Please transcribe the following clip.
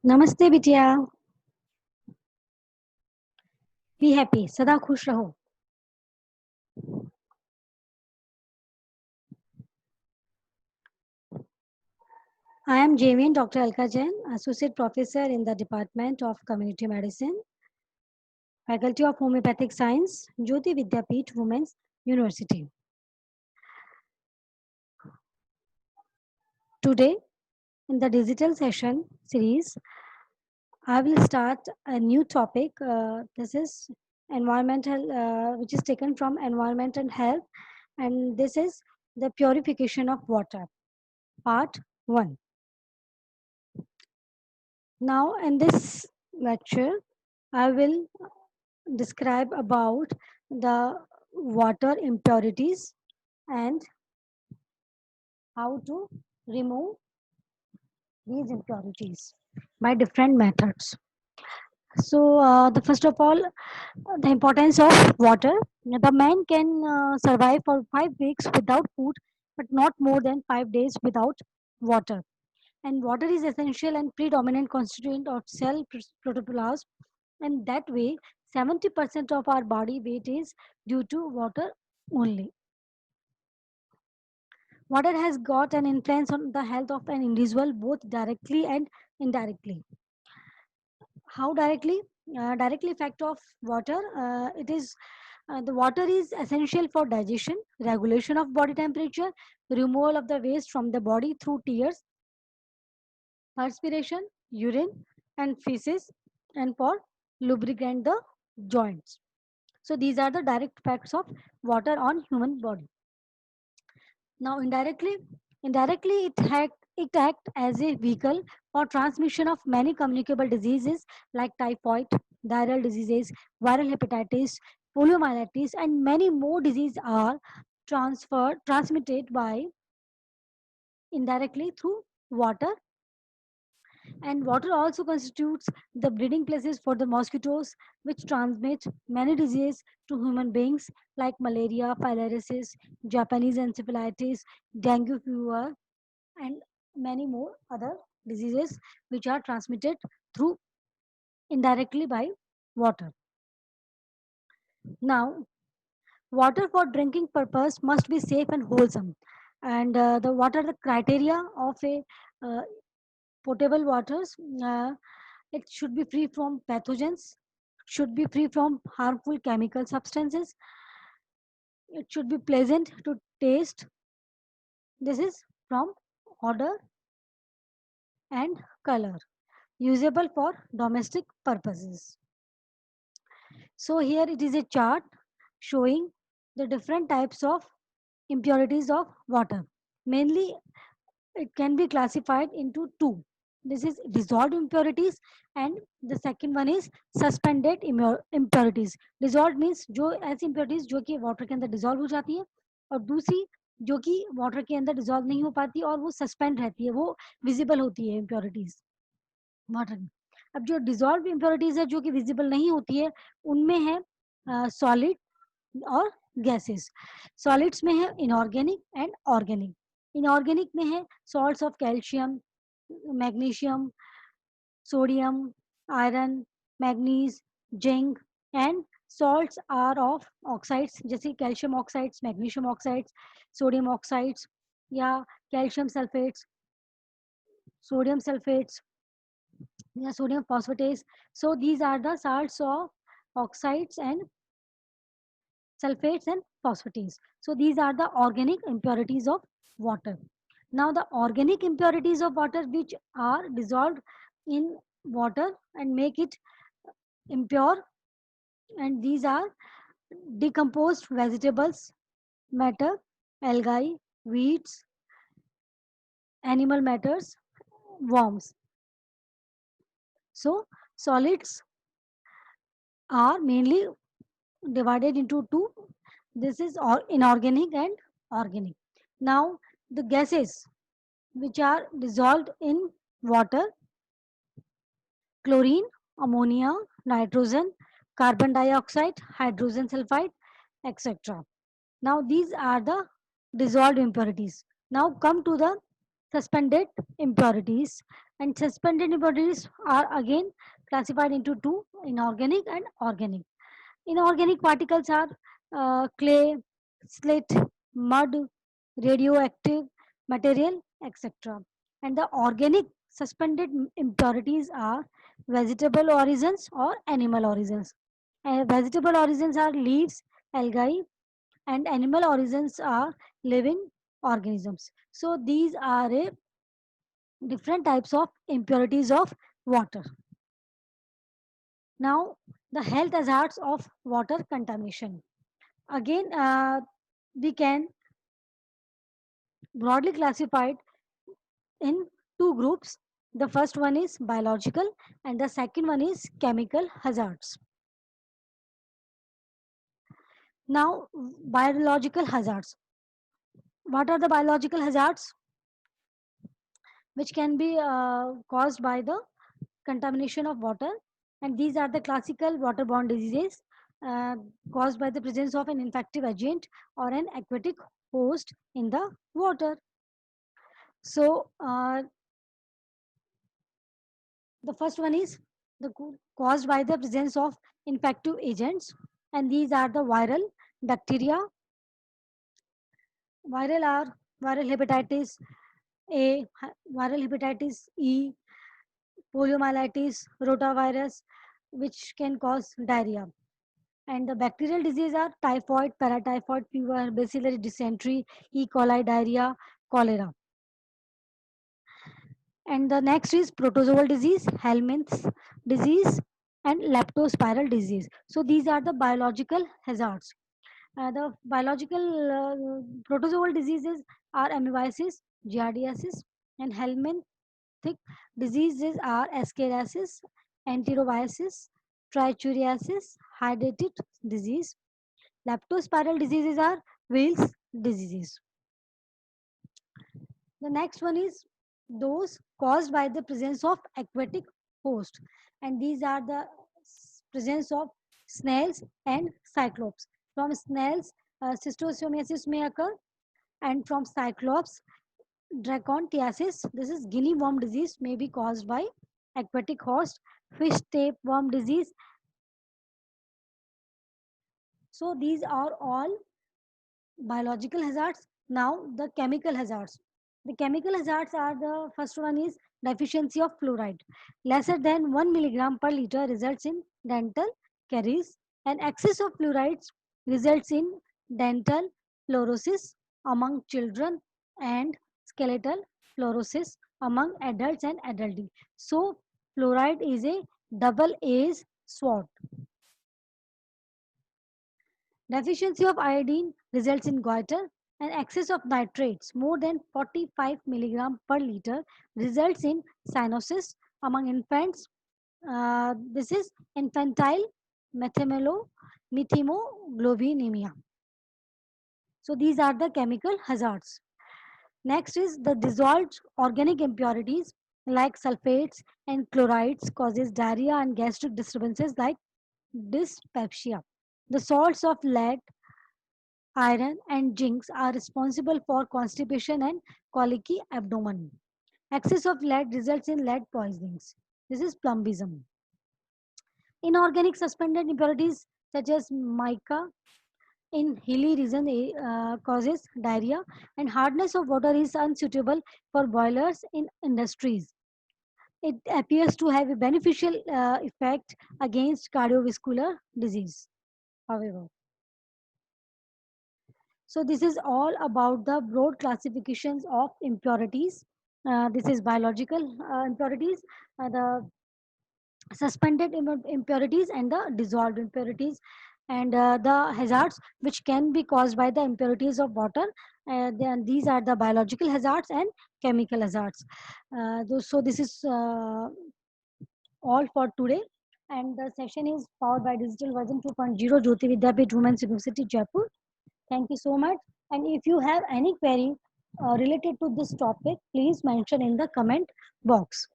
नमस्ते बिटिया। Be happy, सदा खुश रहो। I am Jamian Dr. Alka Jain, Associate Professor in the Department of Community Medicine, Faculty of Homeopathic Science, Jyoti Vidyapeeth Women's University. Today, in the digital session series, I will start a new topic. This is environmental, which is taken from environment and health, and this is the purification of water, part 1. Now, in this lecture, I will describe about the water impurities and how to remove these impurities by different methods. So, the first of all, the importance of water. The man can survive for 5 weeks without food, but not more than 5 days without water. And water is essential and predominant constituent of cell protoplasm, and that way 70% of our body weight is due to water only. Water has got an influence on the health of an individual both directly and indirectly. How directly? Directly effect of water. It is The water is essential for digestion, regulation of body temperature, removal of the waste from the body through tears, perspiration, urine, and feces, and for lubricant the joints. So these are the direct effects of water on human body. Now indirectly it act as a vehicle for transmission of many communicable diseases like typhoid, diarrheal diseases, viral hepatitis, poliomyelitis, and many more diseases are transmitted by indirectly through water. And water also constitutes the breeding places for the mosquitoes, which transmit many diseases to human beings like malaria, filariasis, Japanese encephalitis, dengue fever, and many more other diseases which are transmitted through indirectly by water. Now, water for drinking purpose must be safe and wholesome. And the what are the criteria of a uh, potable waters? It should be free from pathogens, should be free from harmful chemical substances, it should be pleasant to taste. This is from odor and color, usable for domestic purposes. So here it is a chart showing the different types of impurities of water. Mainly it can be classified into two. This is dissolved impurities, and the second one is suspended impurities. Dissolved means जो ऐसी impurities जो कि water के अंदर dissolve हो जाती है, और दूसरी जो कि water के अंदर dissolve नहीं हो पाती और वो suspend रहती है, वो visible होती है impurities वाटर में। अब जो डिजॉल्व इम्प्योरिटीज है जो कि विजिबल नहीं होती है, उनमें है सॉलिड और गैसेस। सॉलिड्स में है इनऑर्गेनिक एंड ऑर्गेनिक। इनऑर्गेनिक में है salts of calcium, magnesium, sodium, iron, manganese, zinc, and salts are of oxides जैसे calcium oxides, magnesium oxides, sodium oxides, या calcium sulphates, sodium sulphates, yeah, sodium phosphatase. So these are the salts of oxides and sulfates and phosphatase. So these are the organic impurities of water. Now the organic impurities of water which are dissolved in water and make it impure, and these are decomposed vegetables, matter, algae, weeds, animal matters, worms. So solids are mainly divided into two. This is inorganic and organic. Now, the gases which are dissolved in water: chlorine, ammonia, nitrogen, carbon dioxide, hydrogen sulfide, etc. Now, these are the dissolved impurities. Now, come to the suspended impurities. And suspended impurities are again classified into two: inorganic and organic. Inorganic particles are clay, slate, mud, radioactive material, etc. And the organic suspended impurities are vegetable origins or animal origins. Vegetable origins are leaves, algae, and animal origins are living organisms. So these are different types of impurities of water. Now, the health hazards of water contamination. Again, we can broadly classified in two groups. The first one is biological and the second one is chemical hazards. Now, biological hazards. What are the biological hazards which can be caused by the contamination of water? And these are the classical waterborne diseases uh, caused by the presence of an infective agent or an aquatic host in the water. So, the first one is caused by the presence of infective agents, and these are the viral bacteria. Viral are viral hepatitis A, viral hepatitis E, poliomyelitis, rotavirus, which can cause diarrhea. And the bacterial disease are typhoid, paratyphoid fever, bacillary dysentery, E. coli diarrhea, cholera. And the next is protozoal disease, Helminth's disease, and leptospiral disease. So these are the biological hazards. The biological protozoal diseases are amoebiasis, giardiasis, and Helminthic diseases are Ascariasis, enterobiasis, trichuriasis, hydatid disease. Leptospiral diseases are Weil's diseases. The next one is those caused by the presence of aquatic host, and these are the presence of snails and cyclops. From snails, schistosomiasis may occur, and from cyclops, dracontiasis. This is guinea worm disease may be caused by aquatic host, fish tapeworm disease. So these are all biological hazards. Now the chemical hazards. The chemical hazards are: the first one is deficiency of fluoride. Lesser than 1 milligram per liter results in dental caries, and excess of fluorides results in dental fluorosis among children and skeletal fluorosis among adults and adults. So fluoride is a double-edged sword. Deficiency of iodine results in goiter, and excess of nitrates more than 45 milligram per liter results in cyanosis among infants. This is infantile methemoglobinemia. So these are the chemical hazards. Next is the dissolved organic impurities like sulfates and chlorides causes diarrhea and gastric disturbances like dyspepsia. The salts of lead, iron, and zinc are responsible for constipation and colicky abdomen. Excess of lead results in lead poisonings. This is plumbism. Inorganic suspended impurities such as mica in hilly region causes diarrhea, and hardness of water is unsuitable for boilers in industries. It appears to have a beneficial effect against cardiovascular disease, however. So this is all about the broad classifications of impurities. This is biological impurities, the suspended impurities and the dissolved impurities, and the hazards which can be caused by the impurities of water. Then these are the biological hazards and chemical hazards. So this is all for today. And the session is powered by Digital Version 2.0 Jyoti Vidyapeeth Women's University, Jaipur. Thank you so much. And if you have any query related to this topic, please mention in the comment box.